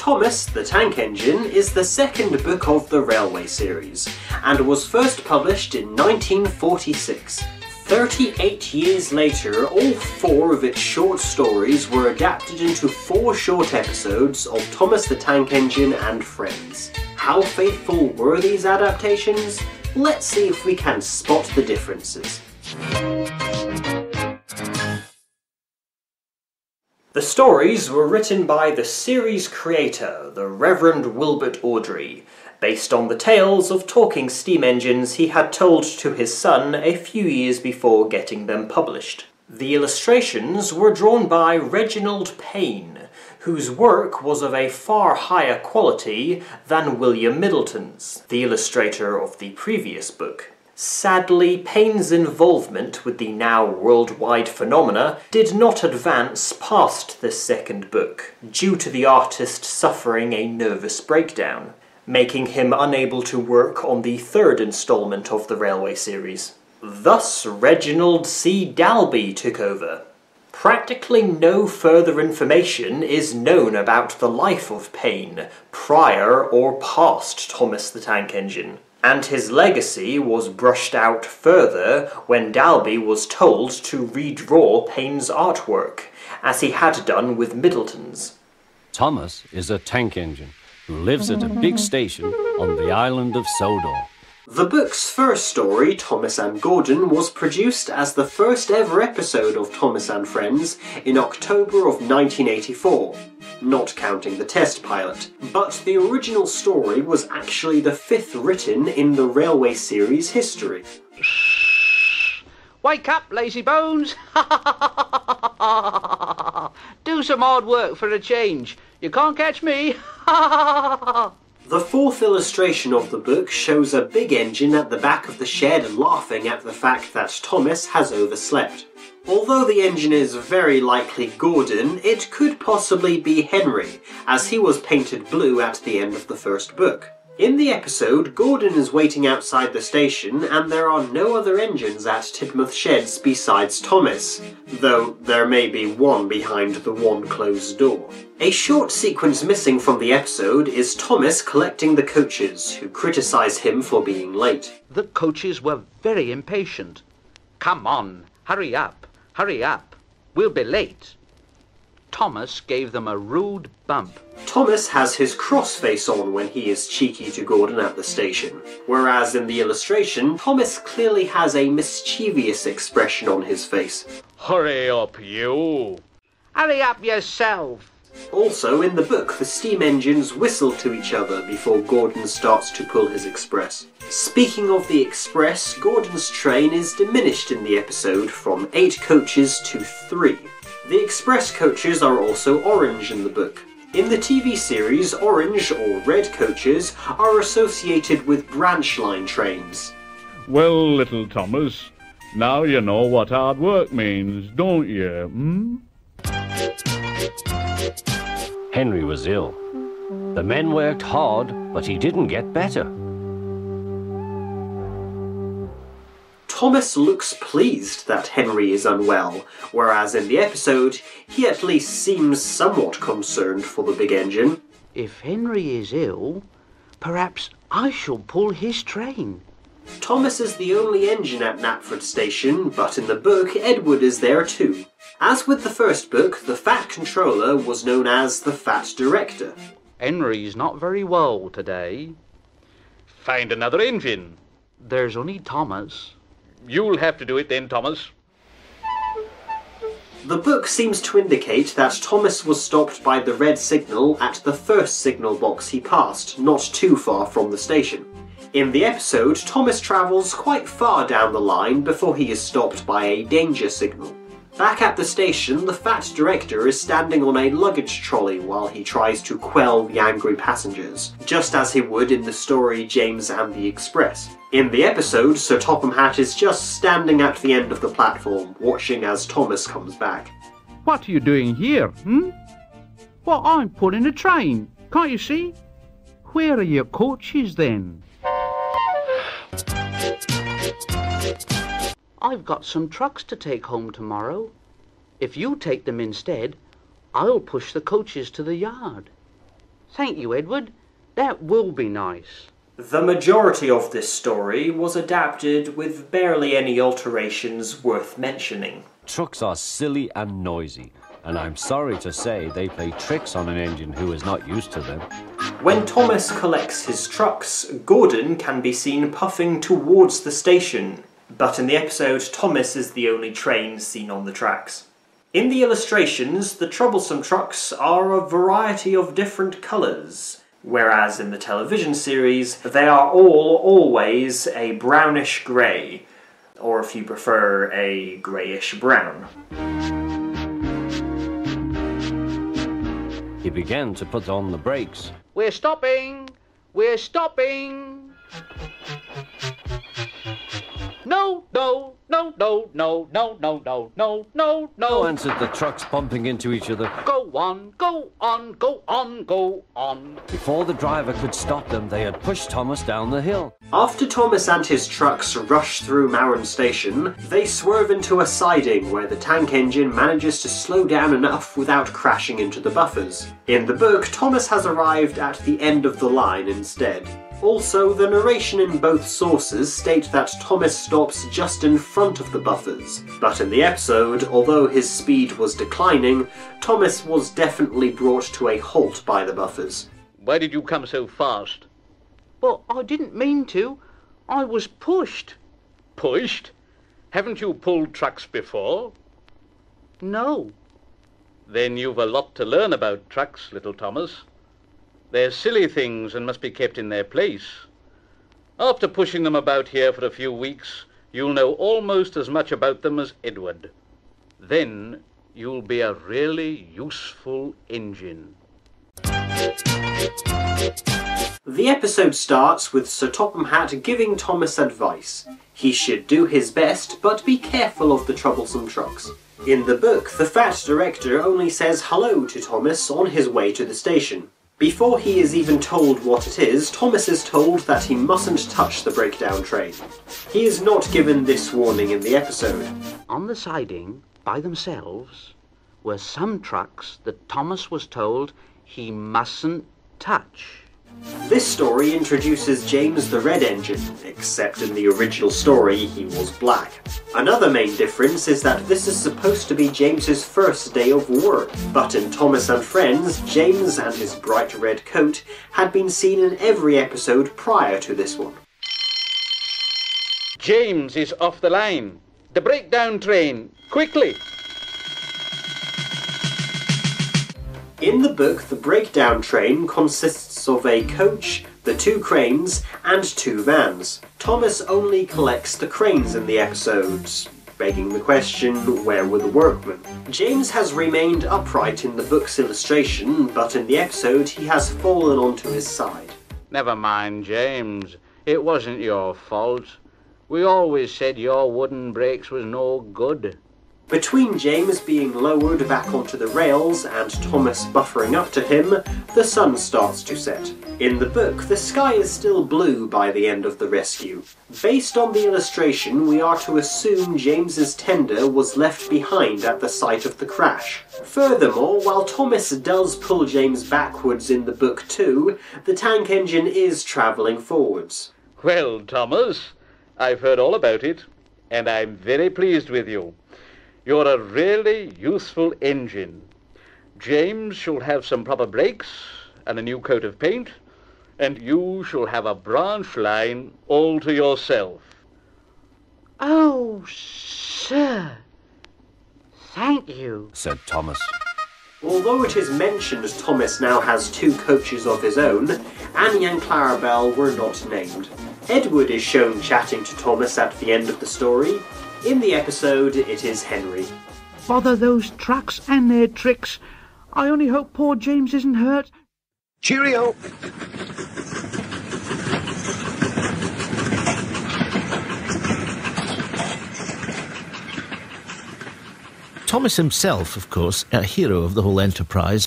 Thomas the Tank Engine is the second book of the Railway series, and was first published in 1946. 38 years later, all 4 of its short stories were adapted into 4 short episodes of Thomas the Tank Engine and Friends. How faithful were these adaptations? Let's see if we can spot the differences. The stories were written by the series creator, the Reverend Wilbert Awdry, based on the tales of talking steam engines he had told to his son a few years before getting them published. The illustrations were drawn by Reginald Payne, whose work was of a far higher quality than William Middleton's, the illustrator of the previous book. Sadly, Payne's involvement with the now worldwide phenomena did not advance past the second book, due to the artist suffering a nervous breakdown, making him unable to work on the third installment of the Railway series. Thus, Reginald C. Dalby took over. Practically no further information is known about the life of Payne, prior or past Thomas the Tank Engine, and his legacy was brushed out further when Dalby was told to redraw Payne's artwork, as he had done with Middleton's. Thomas is a tank engine who lives at a big station on the island of Sodor. The book's first story, Thomas and Gordon, was produced as the first ever episode of Thomas and Friends in October of 1984, not counting the test pilot. But the original story was actually the 5th written in the Railway series history. Wake up, lazy bones! Do some hard work for a change. You can't catch me! The 4th illustration of the book shows a big engine at the back of the shed laughing at the fact that Thomas has overslept. Although the engine is very likely Gordon, it could possibly be Henry, as he was painted blue at the end of the first book. In the episode, Gordon is waiting outside the station and there are no other engines at Tidmouth Sheds besides Thomas, though there may be one behind the one closed door. A short sequence missing from the episode is Thomas collecting the coaches, who criticise him for being late. The coaches were very impatient. Come on, hurry up, we'll be late. Thomas gave them a rude bump. Thomas has his cross face on when he is cheeky to Gordon at the station, whereas in the illustration, Thomas clearly has a mischievous expression on his face. Hurry up, you! Hurry up yourself! Also, in the book, the steam engines whistle to each other before Gordon starts to pull his express. Speaking of the express, Gordon's train is diminished in the episode from 8 coaches to 3. The express coaches are also orange in the book. In the TV series, orange or red coaches are associated with branch line trains. Well, little Thomas, now you know what hard work means, don't you, Henry was ill. The men worked hard, but he didn't get better. Thomas looks pleased that Henry is unwell, whereas in the episode, he at least seems somewhat concerned for the big engine. If Henry is ill, perhaps I shall pull his train. Thomas is the only engine at Knapford Station, but in the book, Edward is there too. As with the first book, the Fat Controller was known as the Fat Director. Henry's not very well today. Find another engine. There's only Thomas. You'll have to do it then, Thomas. The book seems to indicate that Thomas was stopped by the red signal at the first signal box he passed, not too far from the station. In the episode, Thomas travels quite far down the line before he is stopped by a danger signal. Back at the station, the Fat Director is standing on a luggage trolley while he tries to quell the angry passengers, just as he would in the story James and the Express. In the episode, Sir Topham Hatt is just standing at the end of the platform, watching as Thomas comes back. What are you doing here, Well, I'm pulling a train, can't you see? Where are your coaches then? I've got some trucks to take home tomorrow. If you take them instead, I'll push the coaches to the yard. Thank you, Edward. That will be nice. The majority of this story was adapted with barely any alterations worth mentioning. Trucks are silly and noisy, and I'm sorry to say they play tricks on an engine who is not used to them. When Thomas collects his trucks, Gordon can be seen puffing towards the station, but in the episode, Thomas is the only train seen on the tracks. In the illustrations, the troublesome trucks are a variety of different colours, whereas in the television series, they are all always a brownish grey, or if you prefer, a greyish brown. He began to put on the brakes. We're stopping! We're stopping! No, no, no, no, no, no, no, no, no, no, no. Answered the trucks bumping into each other. Go on, go on, go on, go on. Before the driver could stop them, they had pushed Thomas down the hill. After Thomas and his trucks rush through Maron Station, they swerve into a siding where the tank engine manages to slow down enough without crashing into the buffers. In the book, Thomas has arrived at the end of the line instead. Also, the narration in both sources state that Thomas stops just in front of the buffers, but in the episode, although his speed was declining, Thomas was definitely brought to a halt by the buffers. Why did you come so fast? Well, I didn't mean to. I was pushed. Pushed? Haven't you pulled trucks before? No. Then you've a lot to learn about trucks, little Thomas. They're silly things and must be kept in their place. After pushing them about here for a few weeks, you'll know almost as much about them as Edward. Then you'll be a really useful engine. The episode starts with Sir Topham Hatt giving Thomas advice. He should do his best, but be careful of the troublesome trucks. In the book, the fat director only says hello to Thomas on his way to the station. Before he is even told what it is, Thomas is told that he mustn't touch the breakdown train. He is not given this warning in the episode. On the siding, by themselves, were some trucks that Thomas was told he mustn't touch. This story introduces James the Red Engine, except in the original story he was black. Another main difference is that this is supposed to be James's first day of work, but in Thomas and Friends, James and his bright red coat had been seen in every episode prior to this one. James is off the line. The breakdown train, quickly! In the book, the breakdown train consists of a coach, the 2 cranes, and 2 vans. Thomas only collects the cranes in the episodes, begging the question, where were the workmen? James has remained upright in the book's illustration, but in the episode he has fallen onto his side. Never mind, James. It wasn't your fault. We always said your wooden brakes was no good. Between James being lowered back onto the rails and Thomas buffering up to him, the sun starts to set. In the book, the sky is still blue by the end of the rescue. Based on the illustration, we are to assume James's tender was left behind at the site of the crash. Furthermore, while Thomas does pull James backwards in the book too, the tank engine is travelling forwards. Well, Thomas, I've heard all about it, and I'm very pleased with you. You're a really useful engine. James shall have some proper brakes and a new coat of paint, and you shall have a branch line all to yourself. Oh, sir, thank you, said Thomas. Although it is mentioned Thomas now has 2 coaches of his own, Annie and Clarabelle were not named. Edward is shown chatting to Thomas at the end of the story. In the episode, it is Henry. Bother those trucks and their tricks. I only hope poor James isn't hurt. Cheerio! Thomas himself, of course, a hero of the whole enterprise,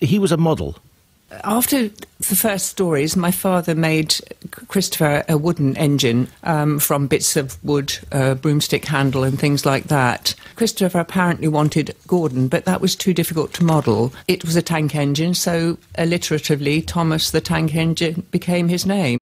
he was a model. After the first stories, my father made Christopher a wooden engine from bits of wood, broomstick handle and things like that. Christopher apparently wanted Gordon, but that was too difficult to model. It was a tank engine, so alliteratively, Thomas the Tank Engine became his name.